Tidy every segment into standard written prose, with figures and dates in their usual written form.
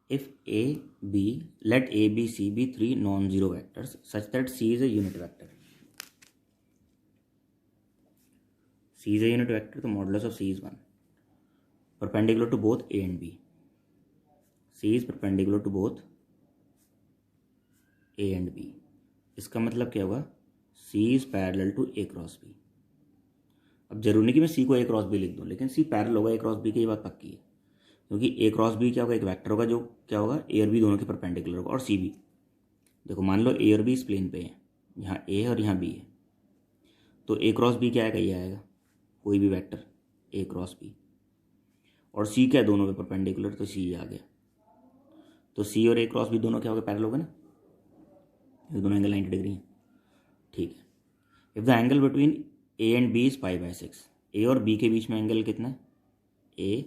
if a b let a b c be three non-zero vectors such that c is a unit vector. C is a unit vector, तो modulus of C is 1. Perpendicular to both A and B. C is perpendicular to both A and B. इसका मतलब क्या होगा? C is parallel to A cross B. अब जरूरी नहीं कि मैं C को A क्रॉस B लिख दूँ, लेकिन C पैरेलल होगा A क्रॉस B की, ये बात पक्की है, क्योंकि A क्रॉस B क्या होगा? एक वेक्टर होगा जो क्या होगा? A और B दोनों के परपेंडिकुलर होगा, और C भी। देखो मान लो A और B इस प्लेन पे हैं, यहाँ A और यहाँ B है, तो A क्रॉस B क्या आएगा? ये आएगा, कोई भी वेक्टर A क्रॉस B, और C क्या है? दोनों पे परपेंडिकुलर, तो C आ गया। तो C और A क्रॉस B दोनों क्या होगा? पैरेलल होगा ना, ये दोनों एंगल 90 डिग्री हैं। ठीक है। If the angle between A and B is π/6, A और B के बीच में एंगल कितना है? A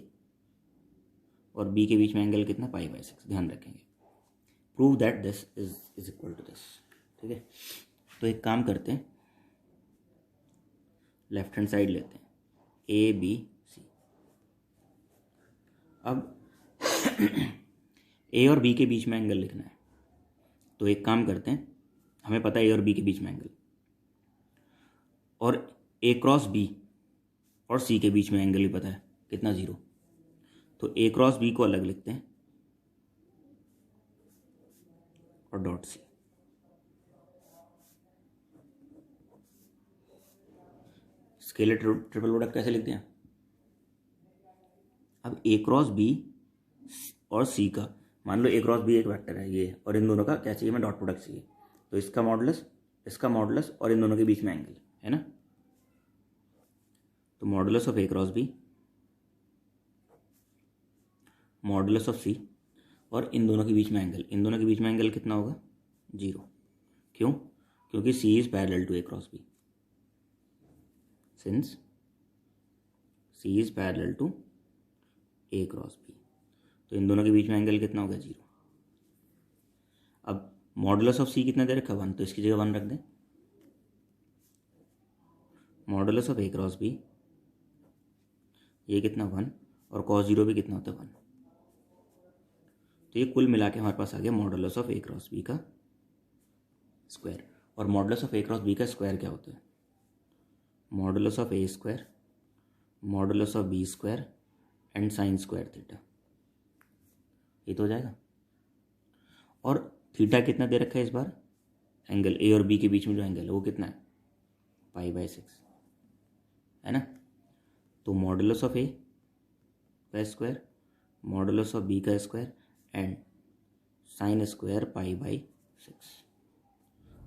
और B के बीच में एंगल कितना? π/6, ध्यान रखेंगे। Prove that this is equal to this. ठीक है, तो एक काम करते हैं, लेफ्ट हैंड साइड लेते हैं, A B C। अब A और B के बीच में एंगल लिखना है, तो एक काम करते हैं, हमें पता है A और B के बीच में एंगल, और A क्रॉस B और C के बीच में एंगल भी पता है कितना? 0। तो A क्रॉस B को अलग लिखते हैं और dot C। Scalar triple product कैसे लिखते हैं? अब A क्रॉस B और C का, मान लो A क्रॉस B एक वेक्टर है ये, और इन दोनों का क्या चाहिए? मैं डॉट प्रोडक्ट चाहिए, तो इसका मॉडुलस और इन दोनों के बीच में एंगल है ना, तो modulus of A cross B, modulus of C, और इन दोनों के बीच में एंगल, इन दोनों के बीच में एंगल कितना होगा? 0। क्यों? क्योंकि C is parallel to A cross B। Since C is parallel to A cross B, तो इन दोनों के बीच में एंगल कितना होगा? 0। अब मॉडुलस ऑफ C कितना दे रखा? 1, तो इसकी जगह 1 रख दें। Modulus of A cross B, ये कितना? 1, और cos 0 भी कितना होता है? 1। तो ये कुल मिला के हमारे पास आ गया modulus of A cross B का स्क्वायर। और modulus of A cross B का स्क्वायर क्या होता है? Modulus of A square, modulus of B square and sine square theta, ये तो हो जाएगा। और थीटा कितना दे रखा है इस बार? एंगल A और B के बीच में जो एंगल है वो कितना है? π/6 है ना। तो मॉडुलस ऑफ A का स्क्वायर, मॉडुलस ऑफ B का स्क्वायर एंड साइन स्क्वायर π/6,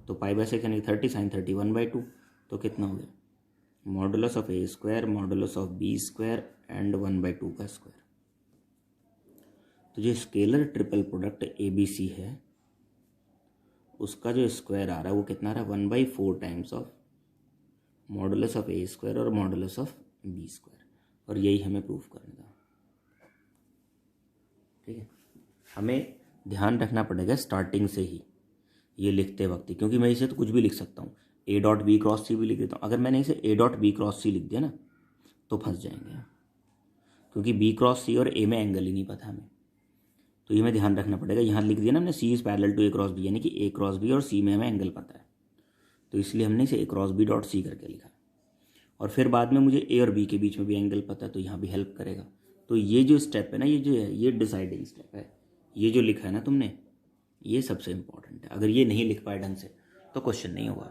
तो π/6 यानी 30, साइन 30 1/2, तो कितना हो गया? Modulus of A square, modulus of B square and 1/2 का स्क्वायर। तो जो स्केलर ट्रिपल प्रोडक्ट ABC है उसका जो स्क्वायर आ रहा है वो कितना आ रहा है? 1/4 times of modulus of A square और मॉडुलस ऑफ B स्क्वायर, और यही हमें प्रूफ करना था। ठीक है, हमें ध्यान रखना पड़ेगा स्टार्टिंग से ही ये लिखते वक्त, क्योंकि मैं इसे तो कुछ भी लिख सकता हूँ, A dot B cross C भी लिख देता हूँ। अगर मैंने इसे A dot B cross C लिख दिया ना तो फंस जाएंगे, क्योंकि B क्रॉस C और A में एंगल ही नहीं पता हमें, तो ये हमें ध्यान रखना पड़ेगा। यहाँ लिख दिया ना हमने C is parallel to A cross B, यानी कि A क्रॉस B और C में हमें एंगल पता है, तो इसलिए हमने इसे A cross B dot C करके लिखा। और फिर बाद में मुझे A और B के बीच में भी एंगल पता है, तो यहाँ भी हेल्प करेगा। तो ये जो स्टेप है ना, ये जो है ये डिसाइडिंग स्टेप है, ये जो लिखा है ना तुमने, ये सबसे इम्पोर्टेंट है। अगर ये नहीं लिख पाए ढंग से तो क्वेश्चन नहीं होगा।